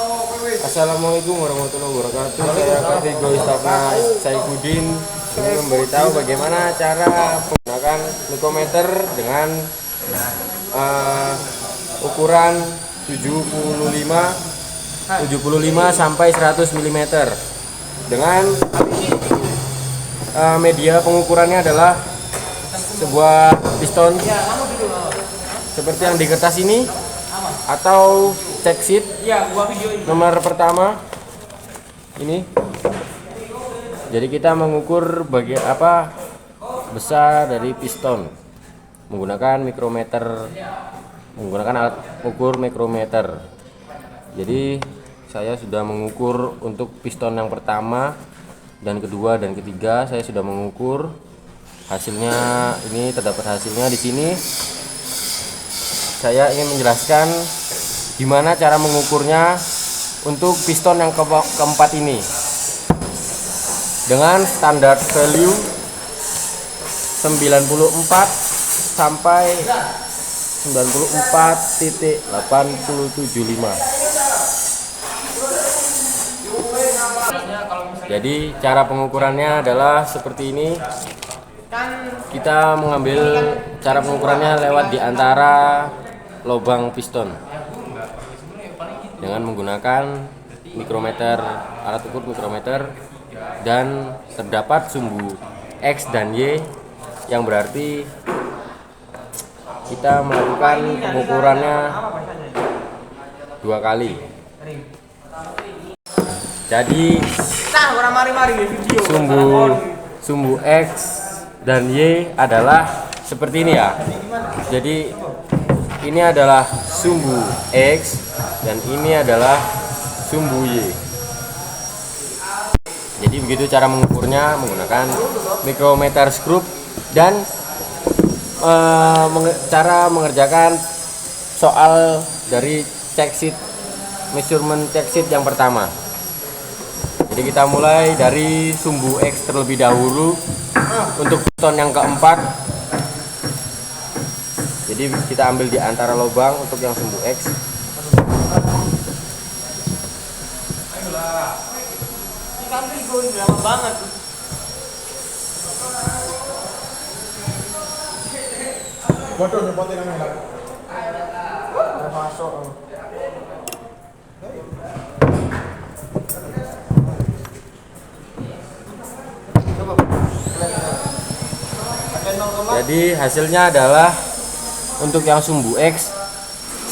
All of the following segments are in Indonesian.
Assalamualaikum warahmatullahi wabarakatuh. Saya Katigo Istafna Saikudin ingin memberitahu bagaimana cara menggunakan micrometer dengan ukuran 75 sampai 100 mm dengan media pengukurannya adalah sebuah piston seperti yang di kertas ini atau check sheet nomor pertama ini. Jadi kita mengukur bagian apa besar dari piston menggunakan alat ukur mikrometer. Jadi saya sudah mengukur untuk piston yang pertama dan kedua dan ketiga, saya sudah mengukur. Hasilnya ini terdapat hasilnya di sini. Saya ingin menjelaskan gimana cara mengukurnya untuk piston yang keempat ini dengan standar value 94 sampai 94.875. Jadi cara pengukurannya adalah seperti ini. Kita mengambil cara pengukurannya lewat di antara lubang piston dengan menggunakan mikrometer, alat ukur mikrometer, dan terdapat sumbu X dan Y yang berarti kita melakukan pengukurannya 2 kali. Jadi sumbu X dan Y adalah seperti ini ya. Jadi ini adalah sumbu X dan ini adalah sumbu Y. Jadi begitu cara mengukurnya menggunakan mikrometer skrup dan cara mengerjakan soal dari check sheet, measurement check sheet yang pertama. Jadi kita mulai dari sumbu X terlebih dahulu untuk piston yang keempat. Jadi kita ambil di antara lubang untuk yang sumbu X. Jadi hasilnya adalah untuk yang sumbu X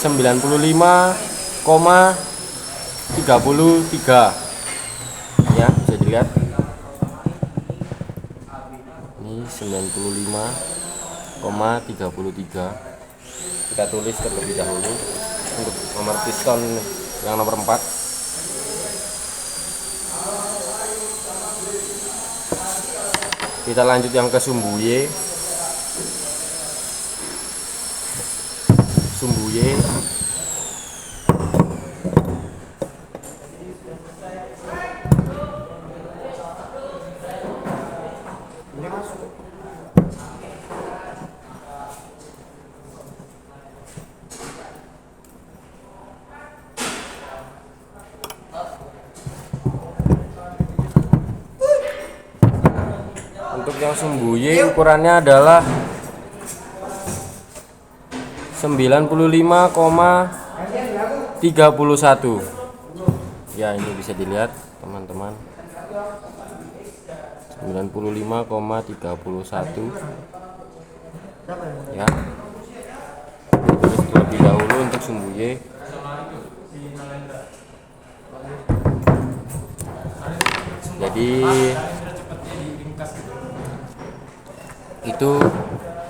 95,33 ya, bisa dilihat ini 95,33. Kita tulis terlebih dahulu untuk nomor piston yang nomor 4. Kita lanjut yang ke sumbu Y. Sumbu Y untuk yang sumbu Y ukurannya adalah 95,31 ya, ini bisa dilihat teman-teman, 95,31 ya. Terus terlebih dahulu untuk sumbu Y. Jadi itu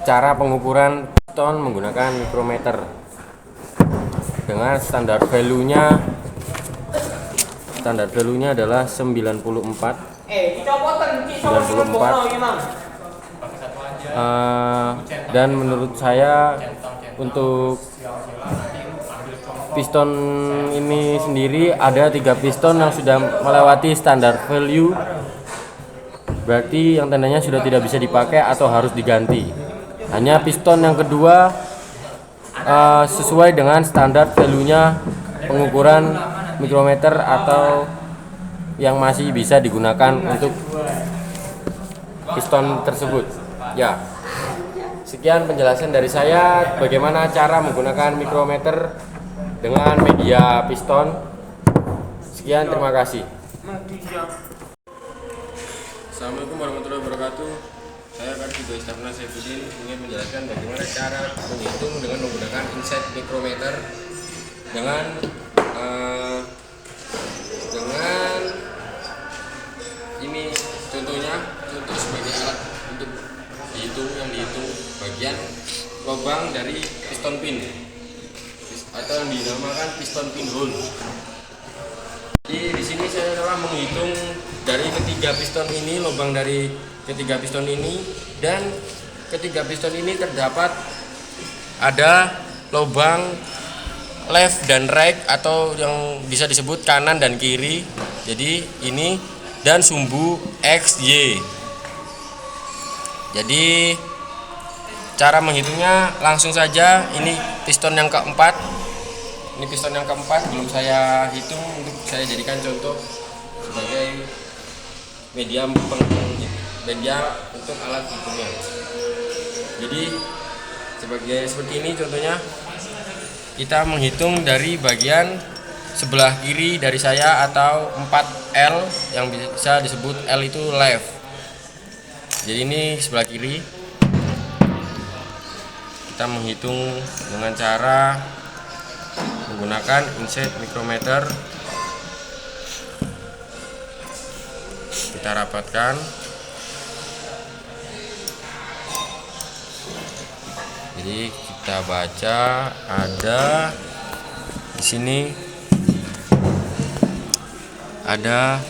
cara pengukuran piston menggunakan mikrometer dengan standar value-nya adalah 94. Dan menurut saya untuk piston ini sendiri ada 3 piston yang sudah melewati standar value, berarti yang tandanya sudah tidak bisa dipakai atau harus diganti. Hanya piston yang kedua sesuai dengan standar value-nya pengukuran mikrometer atau yang masih bisa digunakan untuk piston tersebut. Ya, sekian penjelasan dari saya bagaimana cara menggunakan mikrometer dengan media piston. Sekian, terima kasih. Assalamualaikum warahmatullahi wabarakatuh. Saya Kartigo Istafna Saifuddin ingin menjelaskan bagaimana cara menghitung dengan menggunakan inset mikrometer dengan ini contohnya, contoh sebagai alat untuk dihitung bagian lubang dari piston pin atau yang dinamakan piston pinhole. Jadi di sini saya telah menghitung dari ketiga piston ini, lubang dari ketiga piston ini, dan ketiga piston ini terdapat ada lubang left dan right atau yang bisa disebut kanan dan kiri. Jadi ini dan sumbu XY. Jadi cara menghitungnya langsung saja. Ini piston yang keempat. Ini piston yang keempat belum saya hitung untuk saya jadikan contoh sebagai media untuk alat hitungnya. Jadi seperti ini contohnya. Kita menghitung dari bagian sebelah kiri dari saya atau 4L yang bisa disebut L itu left. Jadi ini sebelah kiri. Kita menghitung dengan cara menggunakan inset mikrometer. Kita rapatkan. Jadi kita baca ada di sini ada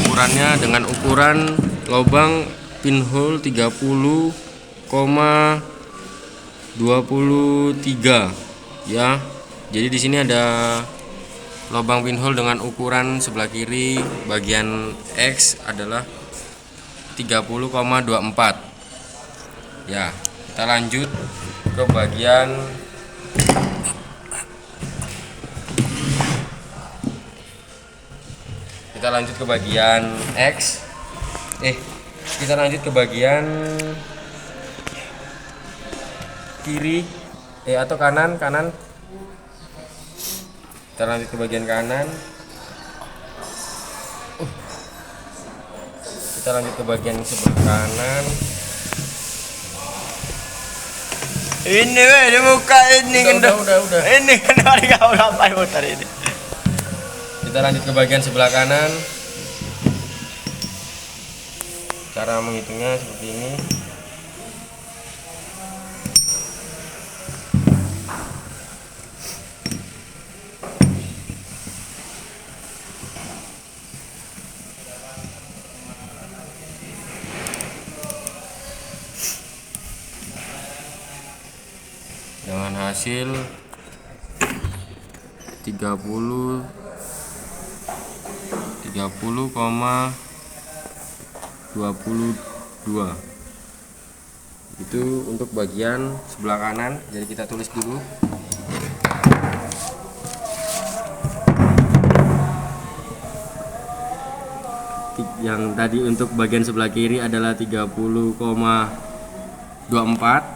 ukurannya dengan ukuran lubang pinhole 30,23 ya. Jadi di sini ada lubang pinhole dengan ukuran sebelah kiri bagian X adalah 30,24 ya. Kita lanjut ke bagian X. Kita lanjut ke bagian kiri atau kanan. Kita lanjut ke bagian kanan. Kita lanjut ke bagian sebelah kanan. Ini buka ini udah. Ini kenapa kau ngapain muter ini? Kita lanjut ke bagian sebelah kanan. Cara menghitungnya seperti ini. Dengan hasil 30,22 itu untuk bagian sebelah kanan. Jadi kita tulis dulu. Yang tadi untuk bagian sebelah kiri adalah 30,24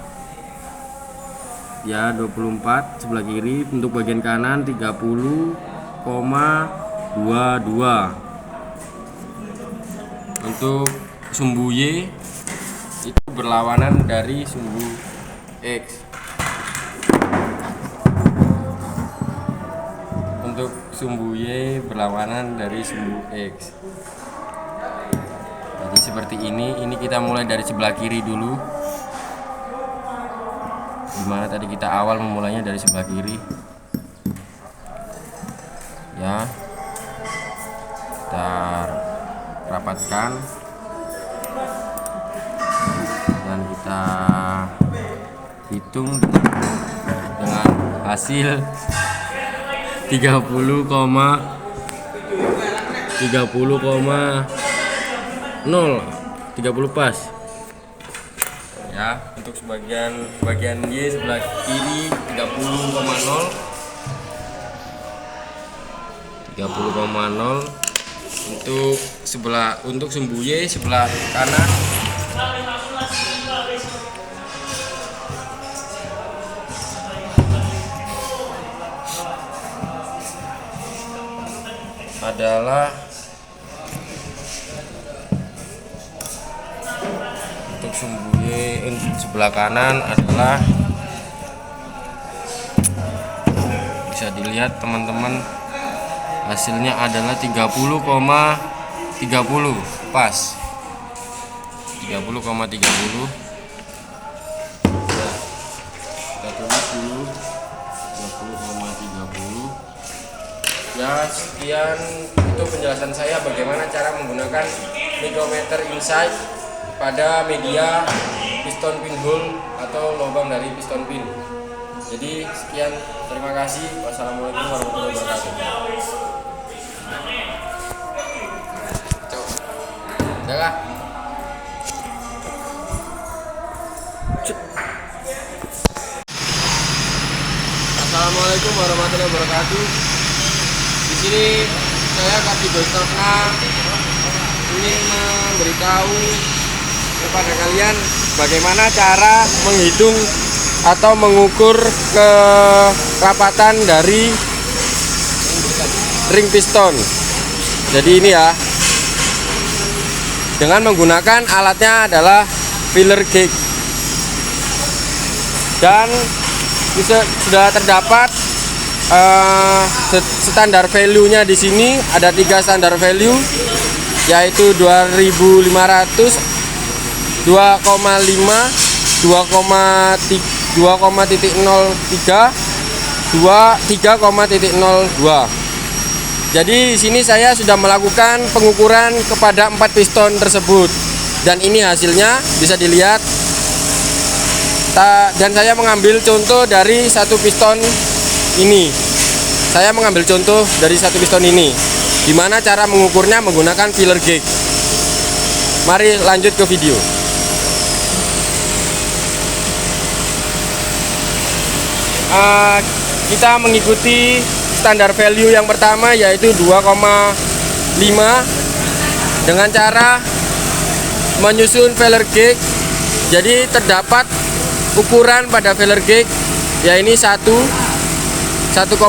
ya, 24 sebelah kiri. Untuk bagian kanan 30,22. Untuk sumbu Y itu berlawanan dari sumbu X. Untuk sumbu Y berlawanan dari sumbu X. Jadi seperti ini kita mulai dari sebelah kiri dulu. Dimana tadi kita awal memulainya dari sebelah kiri ya. Kita rapatkan dan kita hitung dengan hasil 30,0 pas ya. Untuk bagian Y sebelah kiri 30,0. 30,0 untuk sumbu Y sebelah kanan. Adalah untuk sumbu Y sebelah kanan adalah, bisa dilihat teman-teman, hasilnya adalah 30,30 pas 30,30. Kita tulis dulu 30,30. Ya, sekian itu penjelasan saya bagaimana cara menggunakan micrometer insight pada media piston pinhole atau lubang dari piston pin. Jadi sekian, terima kasih. Wassalamualaikum warahmatullahi wabarakatuh. Udah. Assalamualaikum warahmatullahi wabarakatuh. Di sini saya Kapten Gustafna ingin memberitahu kepada kalian bagaimana cara menghitung atau mengukur kerapatan dari ring piston. Jadi ini ya, dengan menggunakan alatnya adalah feeler gauge, dan sudah terdapat standar value-nya. Di sini ada 3 standar value, yaitu 2500, 2,5, 2,03, 3,02. Jadi di sini saya sudah melakukan pengukuran kepada 4 piston tersebut, dan ini hasilnya bisa dilihat. Dan saya mengambil contoh dari satu piston ini. Saya mengambil contoh dari satu piston ini, dimana cara mengukurnya menggunakan feeler gauge. Mari lanjut ke video. Kita mengikuti standar value yang pertama, yaitu 2,5, dengan cara menyusun feeler gauge. Jadi terdapat ukuran pada feeler gauge, yaitu 1,0,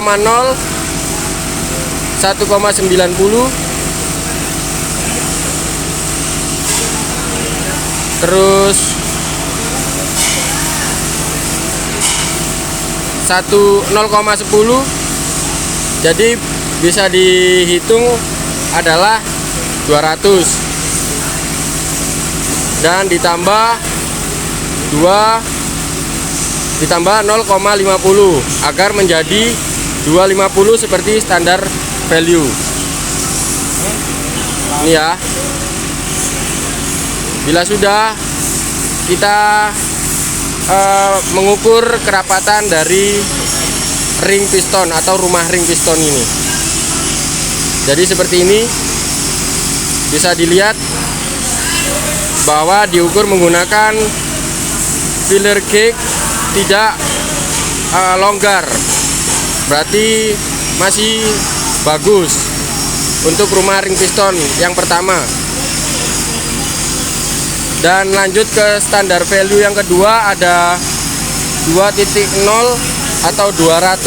1,90, terus 0,10. Jadi bisa dihitung adalah 200, dan ditambah 0,50 agar menjadi 250 seperti standar value. Ini ya. Bila sudah, kita mengukur kerapatan dari ring piston atau rumah ring piston ini. Jadi seperti ini, bisa dilihat bahwa diukur menggunakan feeler gauge, tidak longgar, berarti masih bagus untuk rumah ring piston yang pertama. Dan lanjut ke standar value yang kedua, ada 2.0 atau 200.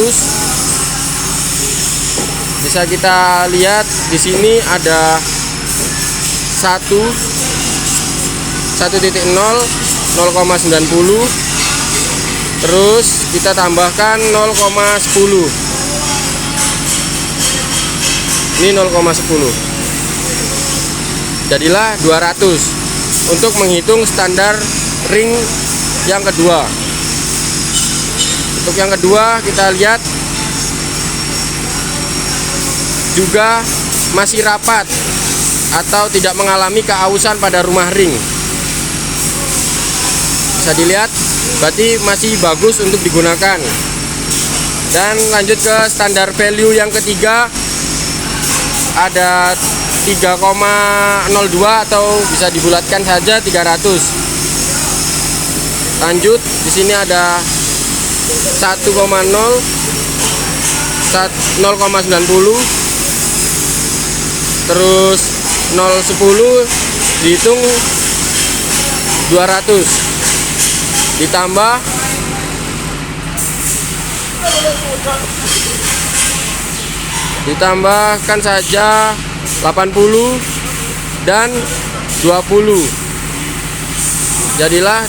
Bisa kita lihat di sini ada 1.0, 0,90, terus kita tambahkan 0,10. Ini 0,10. Jadilah 200 untuk menghitung standar ring yang kedua. Untuk yang kedua, kita lihat juga masih rapat atau tidak mengalami keausan pada rumah ring. Bisa dilihat, berarti masih bagus untuk digunakan. Dan lanjut ke standar value yang ketiga, ada 3,02 atau bisa dibulatkan saja 300. Lanjut, di sini ada 1,0, 0,90, terus 0,10 dihitung 200, ditambahkan saja 80 dan 20, jadilah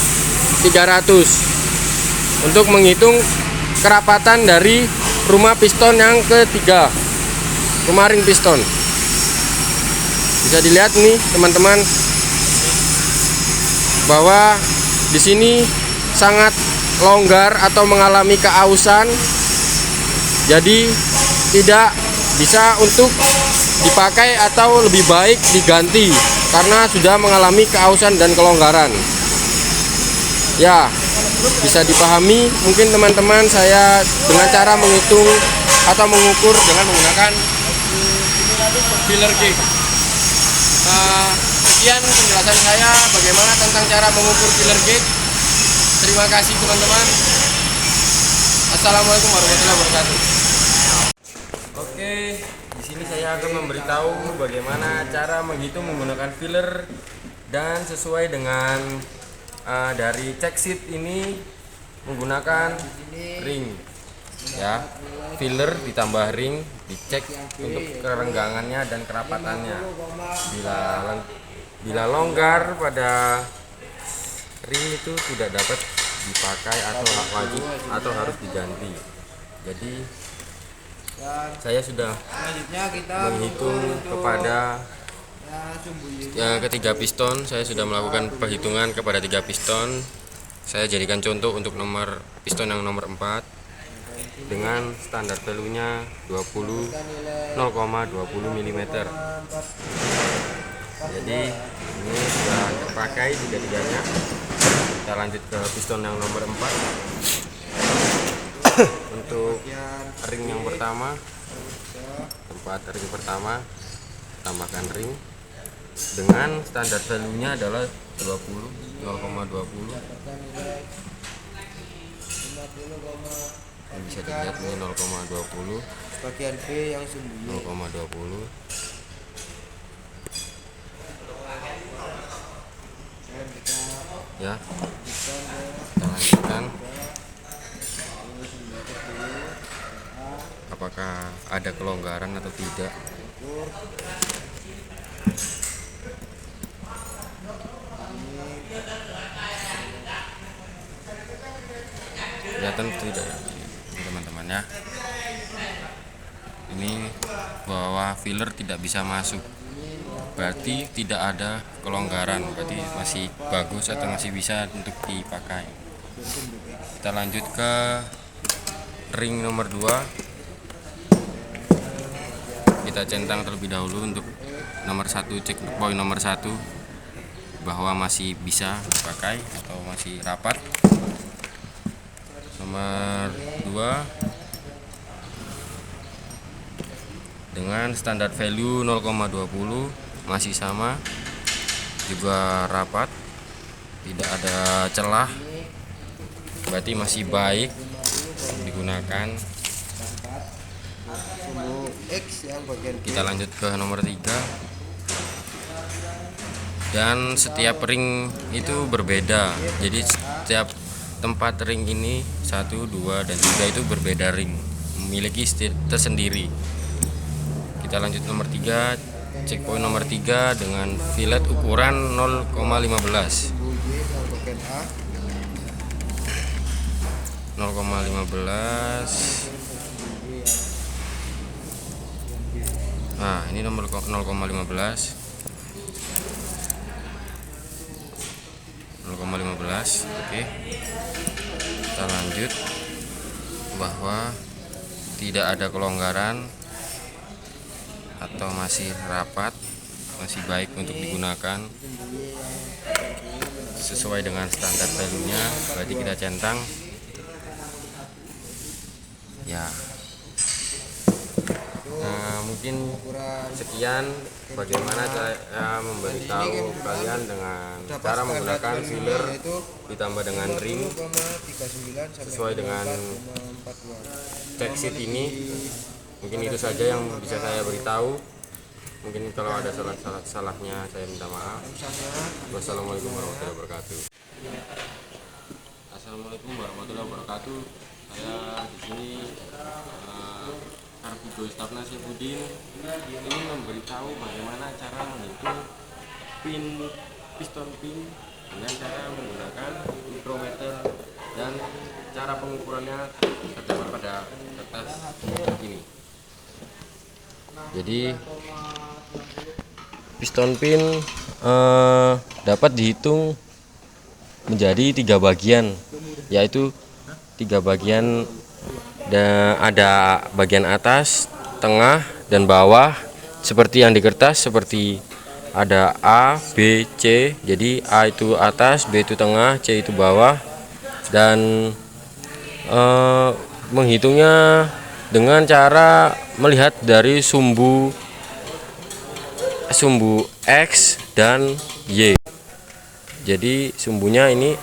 300 untuk menghitung kerapatan dari rumah piston yang ketiga, rumah ring piston. Bisa dilihat nih teman-teman bahwa di sini sangat longgar atau mengalami keausan, jadi tidak bisa untuk dipakai atau lebih baik diganti karena sudah mengalami keausan dan kelonggaran. Ya, bisa dipahami mungkin teman-teman saya dengan cara menghitung atau mengukur dengan menggunakan filler gauge. Sekian penjelasan saya bagaimana tentang cara mengukur filler gauge. Terima kasih teman-teman. Assalamualaikum warahmatullahi wabarakatuh. Oke, di sini saya akan memberitahu bagaimana cara menghitung menggunakan filler dan sesuai dengan dari check sheet ini menggunakan ring. Ya, filler ditambah ring, dicek untuk kerenggangannya dan kerapatannya. Bila longgar pada ring itu tidak dapat dipakai atau wajib atau harus diganti. Jadi saya sudah menghitung kepada ketiga piston. Saya sudah melakukan perhitungan kepada 3 piston. Saya jadikan contoh untuk nomor piston yang nomor 4 dengan standar value-nya 0,20 mm. Jadi ini sudah terpakai tiga-tiganya. Kita lanjut ke piston yang nomor 4. Untuk ring yang pertama, tempat ring pertama, tambahkan ring dengan standar value-nya adalah 0,20. Ini bisa dilihat ini 0,20 bagian B yang sembunyi. 0,20. Ya, kita lanjutkan. Apakah ada kelonggaran atau tidak? Kelihatan tidak ya teman-teman ya. Ini bahwa filler tidak bisa masuk, berarti tidak ada kelonggaran, berarti masih bagus atau masih bisa untuk dipakai. Kita lanjut ke ring nomor 2. Kita centang terlebih dahulu untuk nomor 1, cek poin nomor 1 bahwa masih bisa dipakai atau masih rapat. Nomor 2 dengan standar value 0,20 masih sama, juga rapat, tidak ada celah, berarti masih baik digunakan. Kita lanjut ke nomor 3. Dan setiap ring itu berbeda, jadi setiap tempat ring ini 1, 2, dan 3 itu berbeda ring, memiliki stil tersendiri. Kita lanjut nomor 3, cek poin nomor 3 dengan fillet ukuran 0,15. 0,15. Nah, ini nomor 0,15. 0,15. Oke. Kita lanjut bahwa tidak ada kelonggaran atau masih rapat, masih baik untuk digunakan sesuai dengan standar value-nya, berarti kita centang. Ya. Nah, mungkin sekian bagaimana saya memberitahu kalian dengan cara menggunakan filler ditambah dengan ring sesuai dengan check sheet ini. Mungkin itu saja yang bisa saya beritahu. Mungkin kalau ada salahnya saya minta maaf. Wassalamualaikum warahmatullahi wabarakatuh. Assalamualaikum warahmatullahi wabarakatuh. Saya di sini Arvigo Stafna Saifuddin ini memberitahu bagaimana cara menghitung piston pin dengan cara menggunakan mikrometer dan cara pengukurannya terdapat pada kertas ini. Jadi piston pin dapat dihitung menjadi 3 bagian, yaitu 3 bagian. Ada bagian atas, tengah, dan bawah seperti yang di kertas, seperti ada A, B, C. Jadi A itu atas, B itu tengah, C itu bawah. Dan menghitungnya dengan cara melihat dari sumbu X dan Y. Jadi sumbunya ini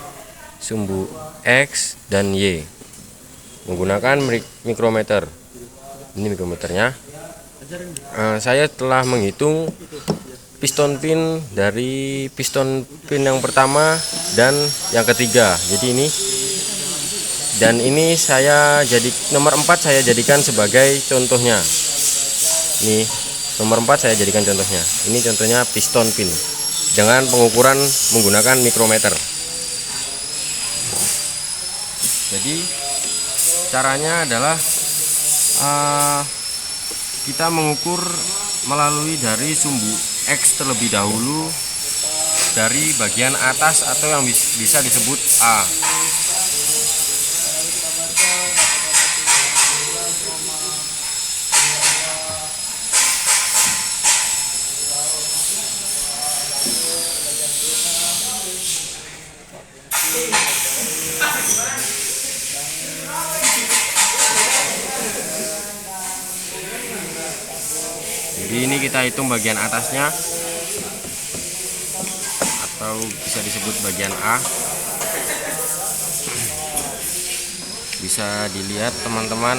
sumbu X dan Y menggunakan mikrometer. Ini mikrometernya. Saya telah menghitung piston pin dari piston pin yang pertama dan yang ketiga. Jadi ini dan ini saya nomor 4 saya jadikan sebagai contohnya. Ini nomor 4 saya jadikan contohnya. Ini contohnya piston pin dengan pengukuran menggunakan mikrometer. Jadi caranya adalah kita mengukur melalui dari sumbu X terlebih dahulu dari bagian atas atau yang bisa disebut A. Jadi ini kita hitung bagian atasnya atau bisa disebut bagian A. Bisa dilihat teman-teman,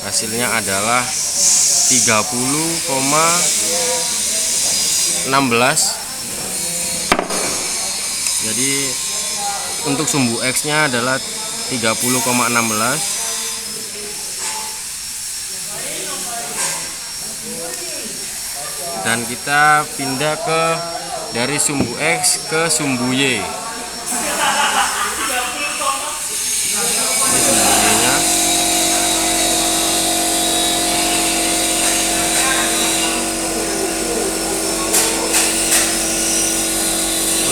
hasilnya adalah 30,16. Jadi untuk sumbu X nya adalah 30,16. Dan kita pindah dari sumbu X ke sumbu Y. Ini sumbu Y-nya.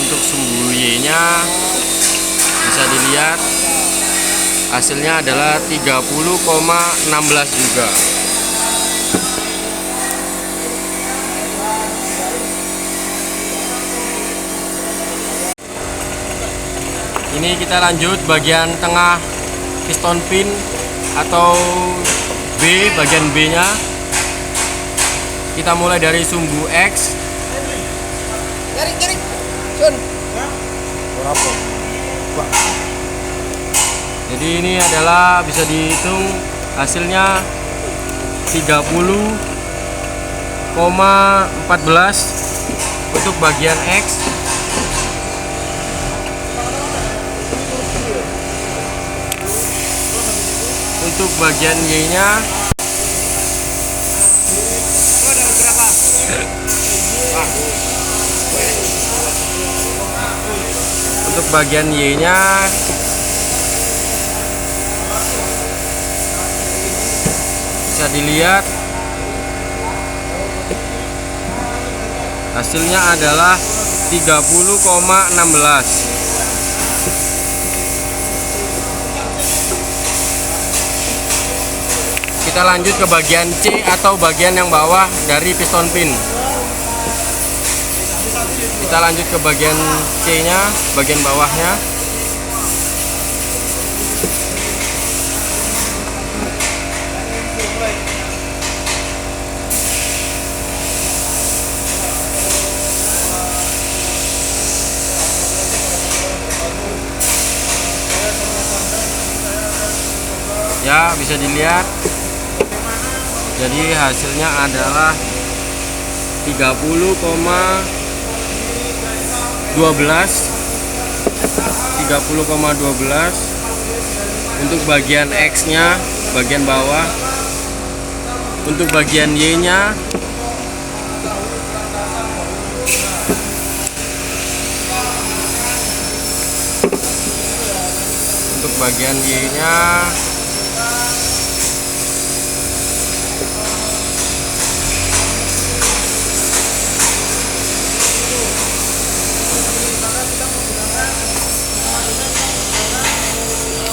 Untuk sumbu Y-nya bisa dilihat hasilnya adalah 30,16 juga. Ini kita lanjut bagian tengah piston pin atau B, bagian B nya. Kita mulai dari sumbu X. Jadi ini adalah bisa dihitung hasilnya 30,14 untuk bagian X. Untuk bagian Y-nya untuk bagian Y-nya bisa dilihat hasilnya adalah 30,16. Kita lanjut ke bagian C atau bagian yang bawah dari piston pin. Kita lanjut ke bagian C nya, bagian bawahnya. Ya, bisa dilihat. Jadi hasilnya adalah 30,12 untuk bagian X nya bagian bawah. Untuk bagian Y nya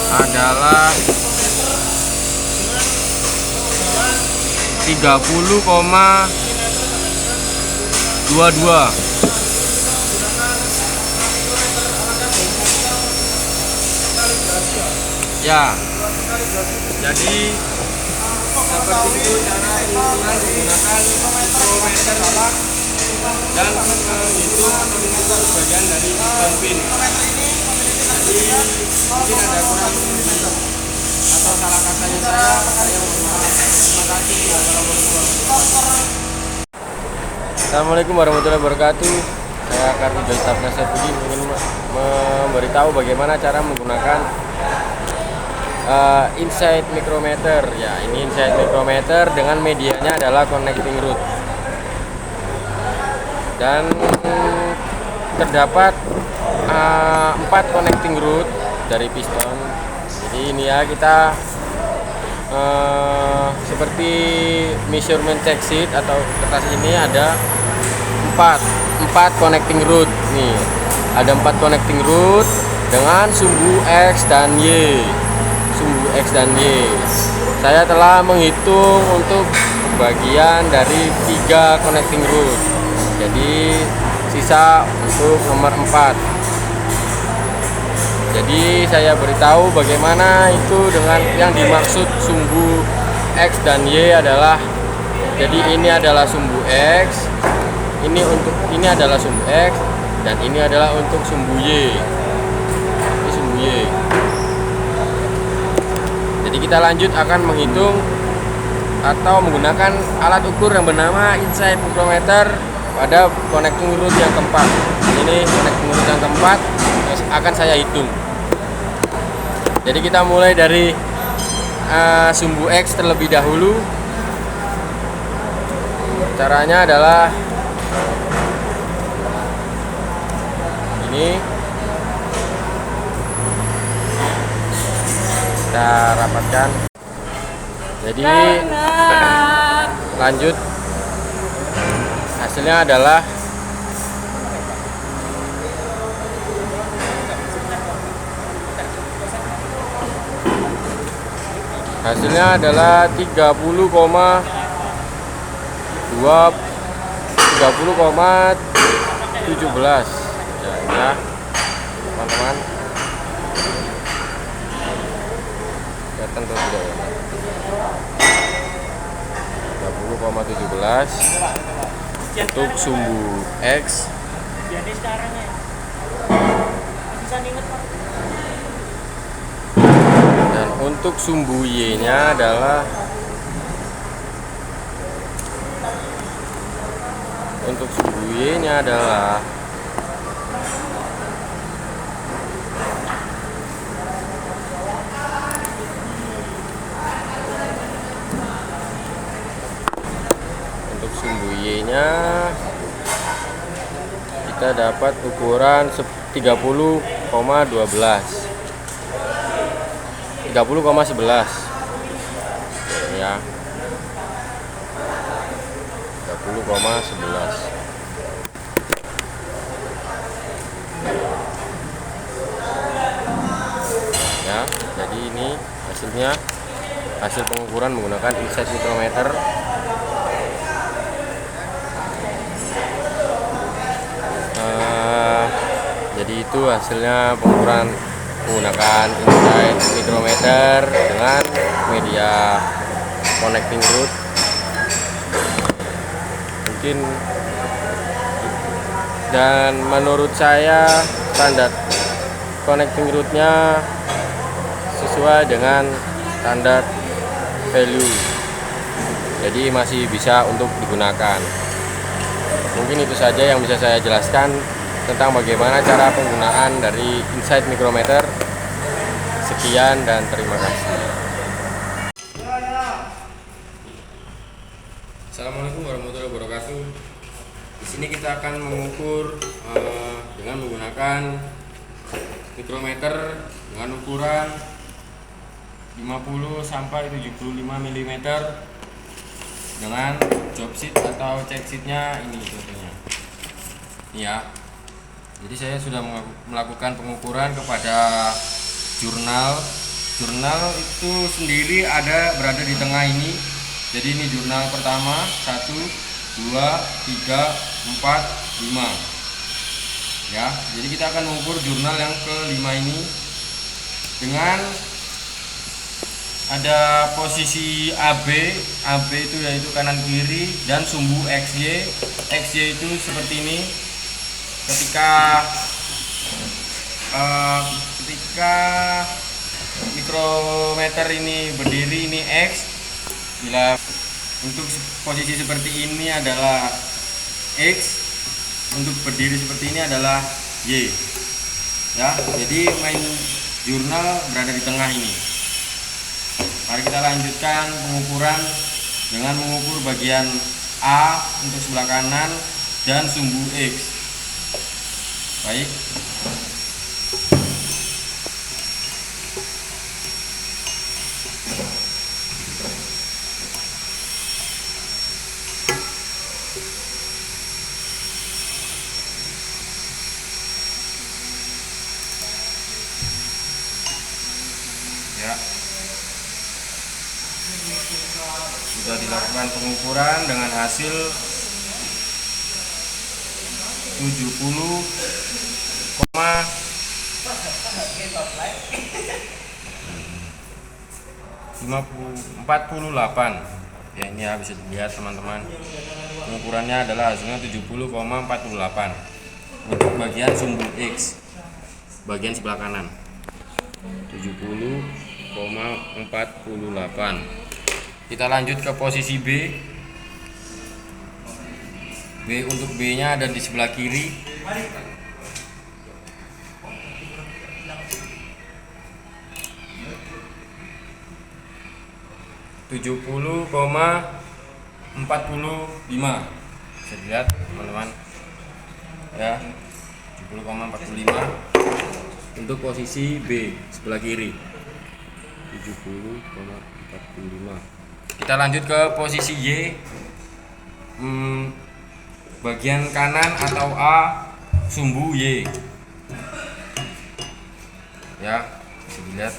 adalah 30,22 ya. Jadi seperti itu cara menggunakan mikrometer dan itu bagian dari piston pin. Jadi mungkin ada kurang atau salah katanya saya mohon maaf. Terima kasih. Assalamualaikum warahmatullahi wabarakatuh. Saya Kartija Stafna Sepudi ingin memberitahu bagaimana cara menggunakan inside micrometer. Ya, ini inside micrometer dengan medianya adalah connecting rod. Dan terdapat 4 connecting rod dari piston. Jadi ini ya, kita seperti measurement check sheet atau kertas ini ada 4 connecting rod. Nih, ada 4 connecting rod dengan sumbu X dan Y. Saya telah menghitung untuk bagian dari 3 connecting rod. Jadi sisa untuk nomor 4. Jadi saya beritahu bagaimana itu dengan yang dimaksud sumbu X dan Y adalah, jadi ini adalah sumbu X, ini adalah sumbu X, dan ini adalah untuk sumbu Y. Ini sumbu Y. Jadi kita lanjut akan menghitung atau menggunakan alat ukur yang bernama inside micrometer pada connecting rod yang keempat. Ini connecting rod yang keempat akan saya hitung. Jadi kita mulai dari sumbu X terlebih dahulu. Caranya adalah ini, kita rapatkan. Jadi lanjut, hasilnya adalah hasilnya adalah 30,17 ya, teman-teman. Kelihatan tuh tidak ya? 30,17 untuk sumbu X. Dan untuk sumbu Y-nya adalah kita dapat ukuran 30,11 ya, 30,11. Ya, jadi ini hasilnya, hasil pengukuran menggunakan inside micrometer. Jadi itu hasilnya pengukuran menggunakan inside micrometer dengan media connecting rod. Mungkin, dan menurut saya standar connecting rodnya sesuai dengan standar value, jadi masih bisa untuk digunakan. Mungkin itu saja yang bisa saya jelaskan tentang bagaimana cara penggunaan dari Insight Micrometer. Sekian dan terima kasih. Assalamualaikum warahmatullahi wabarakatuh. Di sini kita akan mengukur dengan menggunakan mikrometer dengan ukuran 50 sampai 75 mm dengan job sheet atau check sheetnya ini contohnya. Ini ya. Jadi saya sudah melakukan pengukuran kepada jurnal. Jurnal itu sendiri berada di tengah ini. Jadi ini jurnal pertama 1, 2, 3, 4, 5. Ya, jadi kita akan mengukur jurnal yang kelima ini dengan ada posisi AB itu yaitu kanan kiri, dan sumbu XY. XY itu seperti ini. Ketika mikrometer ini berdiri, ini X. Bila untuk posisi seperti ini adalah X, untuk berdiri seperti ini adalah Y. Ya, jadi main jurnal berada di tengah ini. Mari kita lanjutkan pengukuran dengan mengukur bagian A untuk sebelah kanan dan sumbu X. Baik. Ya. Sudah dilakukan pengukuran dengan hasil 48. Ya, ini ya, bisa dilihat teman-teman. Pengukurannya adalah hasilnya 70,48 untuk bagian sumbu X, bagian sebelah kanan. 70,48. Kita lanjut ke posisi B. Untuk B nya ada di sebelah kiri. (70,45) bisa dilihat teman-teman ya, 70,45 untuk posisi B sebelah kiri. 70,45. Kita lanjut ke posisi Y, bagian kanan atau A sumbu Y. Ya, bisa dilihat.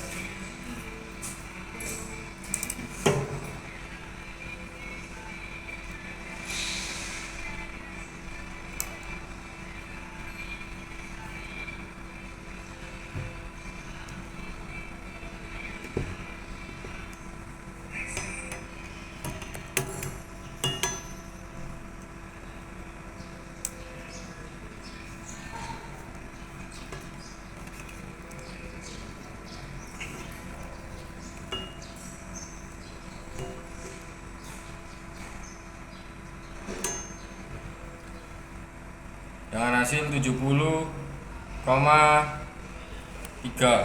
Dengan hasil 70,3.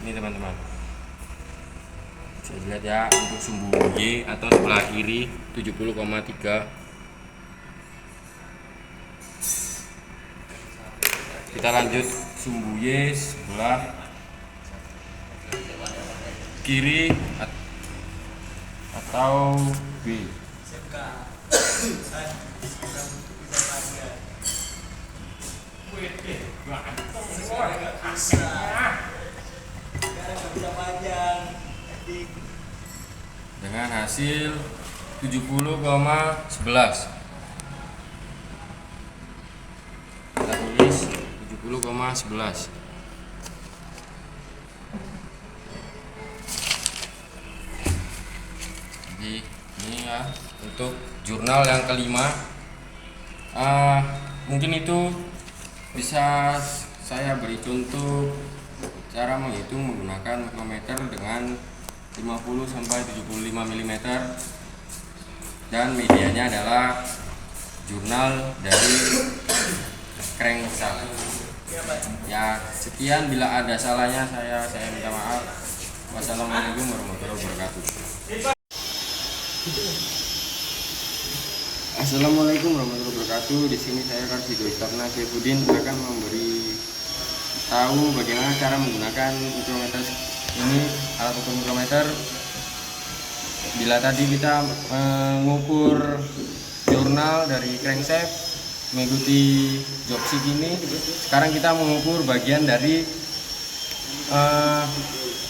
Ini teman-teman, bisa dilihat ya, untuk sumbu Y atau sebelah kiri 70,3. Kita lanjut sumbu Y sebelah kiri atau B. Dengan hasil 70,11. Kita tulis 70,11. Jadi ini ya untuk jurnal yang kelima. Mungkin itu bisa saya beri contoh cara menghitung menggunakan mikrometer dengan 50 sampai 75 mm dan medianya adalah jurnal dari crankshaft. Ya, sekian, bila ada salahnya saya minta maaf. Wassalamualaikum warahmatullahi wabarakatuh. Assalamualaikum warahmatullahi wabarakatuh. Di sini saya Karsido Istarna Saifuddin akan memberi tahu bagaimana cara menggunakan mikrometer ini, alat ukur mikrometer. Bila tadi kita mengukur jurnal dari crankshaft mengikuti job sheet ini, sekarang kita mengukur bagian dari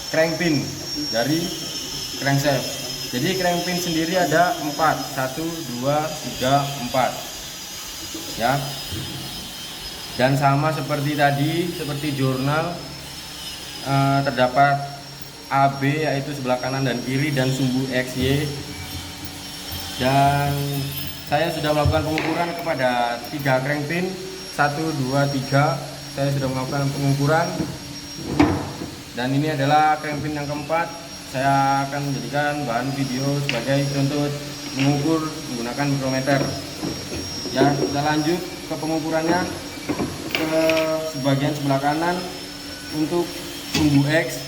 crankpin dari crankshaft. Jadi crankpin sendiri ada 4, 1, 2, 3, 4 ya. Dan sama seperti tadi, seperti jurnal, terdapat AB yaitu sebelah kanan dan kiri, dan sumbu XY. Dan saya sudah melakukan pengukuran kepada 3 crankpin, 1, 2, 3. Saya sudah melakukan pengukuran, dan ini adalah crankpin yang keempat. Saya akan menjadikan bahan video sebagai contoh mengukur menggunakan mikrometer. Ya, kita lanjut ke pengukurannya. Ke sebagian sebelah kanan untuk sumbu X.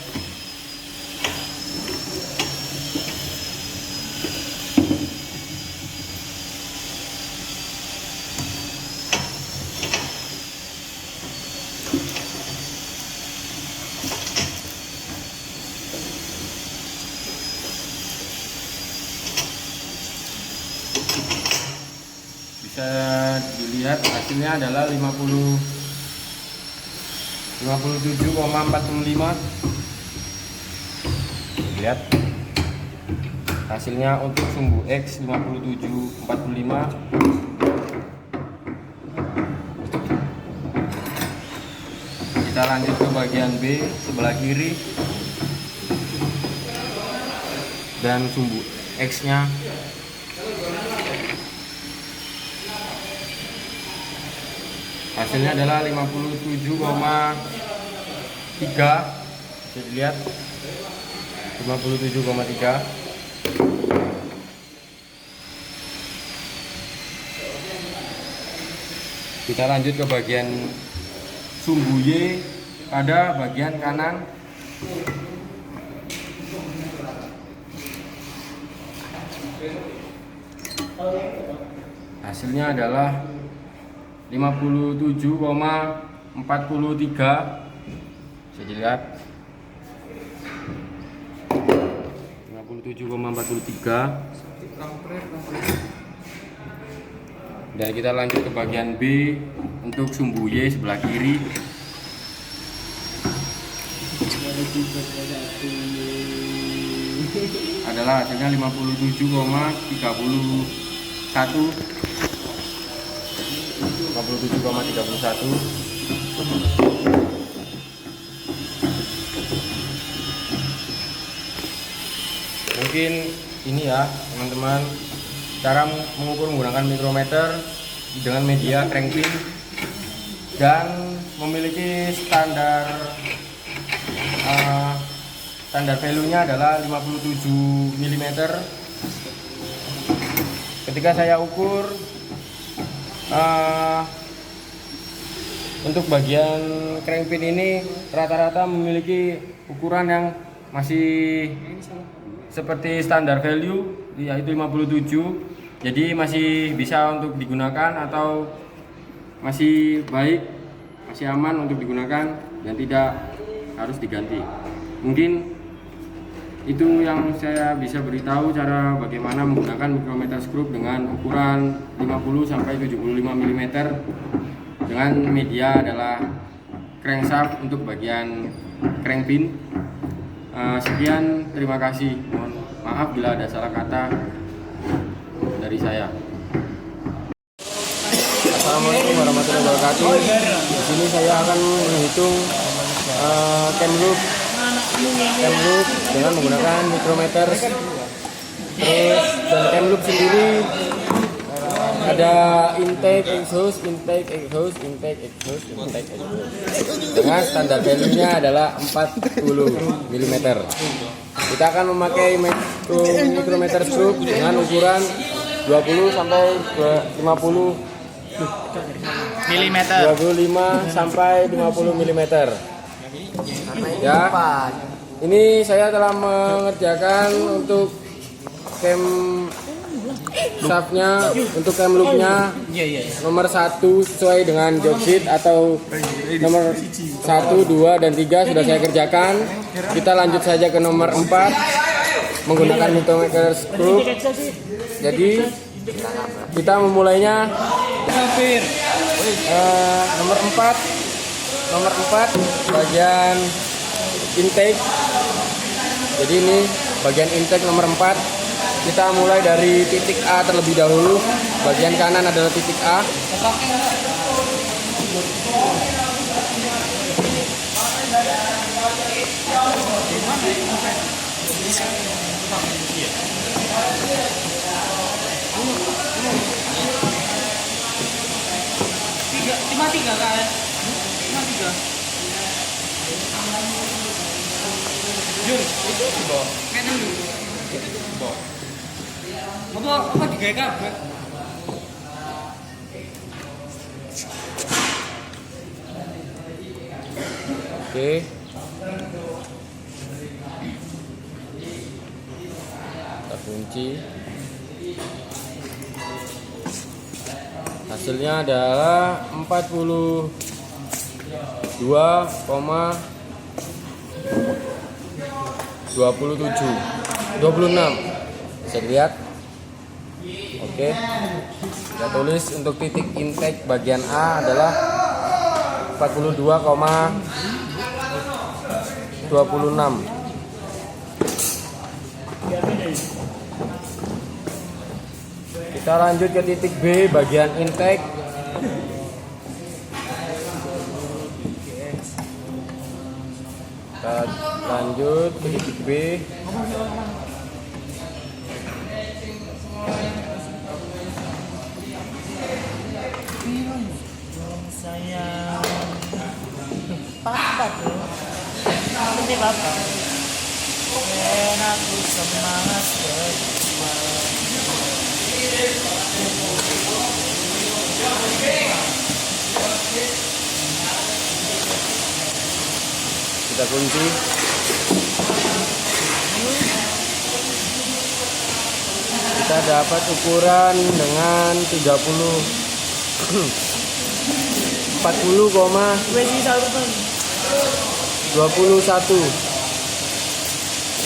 Bisa dilihat hasilnya adalah 57,45. Lihat hasilnya untuk sumbu X 57,45. Kita lanjut ke bagian B sebelah kiri, dan sumbu X nya hasilnya adalah 57,3. Bisa dilihat 57,3. Kita lanjut ke bagian sumbu Y pada bagian kanan. Hasilnya adalah 57,43. Bisa dilihat 57,43. Dan kita lanjut ke bagian B untuk sumbu Y sebelah kiri. Adalah hasilnya 57,31. 57,31. Mungkin ini ya teman-teman, cara mengukur menggunakan mikrometer dengan media crankpin, dan memiliki standar value-nya adalah 57 mm. Ketika saya ukur untuk bagian crankpin ini rata-rata memiliki ukuran yang masih seperti standar value, yaitu 57. Jadi masih bisa untuk digunakan, atau masih baik, masih aman untuk digunakan, dan tidak harus diganti. Mungkin itu yang saya bisa beritahu cara bagaimana menggunakan mikrometer skrup dengan ukuran 50 sampai 75 mm dengan media adalah crankshaft untuk bagian crankpin. Sekian, terima kasih. Mohon maaf bila ada salah kata dari saya. Assalamualaikum warahmatullahi wabarakatuh. Di sini saya akan menghitung cam loop dengan menggunakan mikrometer. Terus, dan cam loop sendiri ada intake, exhaust, dengan standar value-nya adalah 40 mm. Kita akan memakai mikrometer skrup dengan ukuran 20 sampai 50 Milimeter. 25 sampai 50 mm. Ya. Ini saya telah mengerjakan untuk cam shaftnya, untuk cam loopnya nomor 1 sesuai dengan job sheet, atau nomor 1, 2, dan 3 sudah saya kerjakan. Kita lanjut saja ke nomor 4 menggunakan Multimaker screw. Jadi kita memulainya nomor 4 bagian intake. Jadi ini bagian intake nomor 4. Kita mulai dari titik A terlebih dahulu. Bagian kanan adalah titik A. Tiga kan? Tiga. Jun, itu boh. Kayaknya dulu. Boh. Apa digawe kabeh? Oke. Kita kunci. Hasilnya adalah 26. Bisa dilihat. Oke. Kita tulis untuk titik intake bagian A adalah 42,26. Kita lanjut ke titik B bagian intake. Kita lanjut ke titik B. Sayang. Papa tuh. Ini papa. Aku semangat Kita kunci. Kita dapat ukuran dengan 40,21.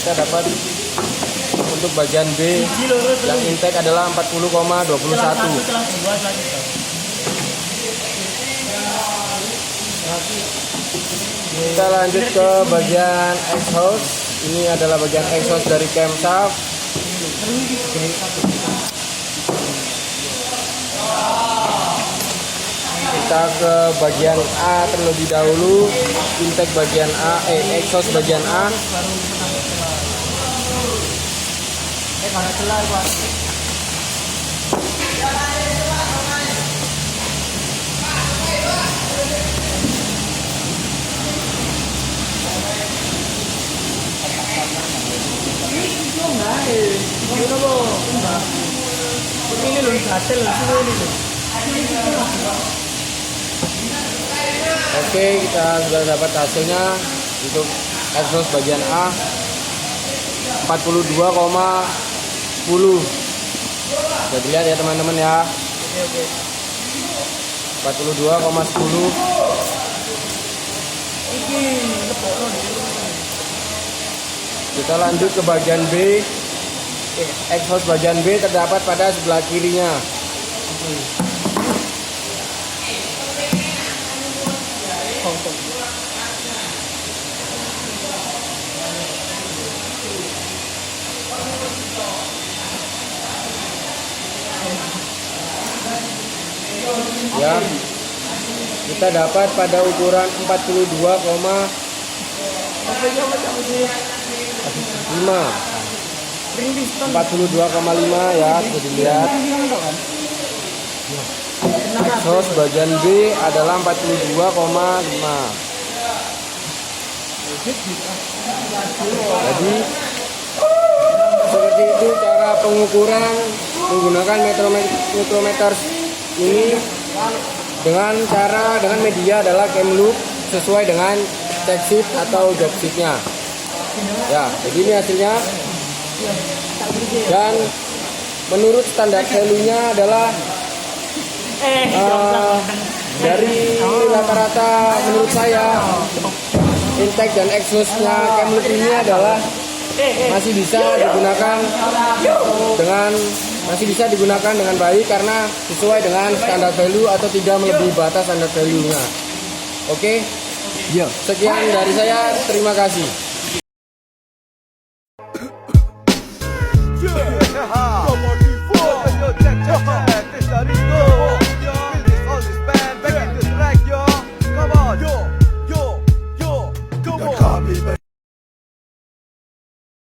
Kita dapat untuk bagian B yang intake adalah 40,21. Kita lanjut ke bagian exhaust. Ini adalah bagian exhaust dari camshaft. Kita ke bagian A terlebih dahulu. Intake bagian A, exhaust bagian A. Ini loh gatel ini. Oke, kita sudah dapat hasilnya untuk exhaust bagian A 42,10. Bisa dilihat ya teman-teman ya. 42,10. Kita lanjut ke bagian B. Exhaust bagian B terdapat pada sebelah kirinya. Ya, kita dapat pada ukuran 42,5. 42,5 ya, bisa dilihat. Exhaust bagian B adalah 42,5. Jadi seperti itu cara pengukuran menggunakan micrometer ini dengan media adalah cam loop sesuai dengan check sheet atau job sheetnya. Ya, jadi ini hasilnya. Dan menurut standar value-nya adalah dari rata-rata menurut saya intake dan exhaust-nya cam loop ini adalah masih bisa digunakan dengan baik karena sesuai dengan standar value atau tidak melebihi batas standar value-nya. Oke. Sekian dari saya, terima kasih.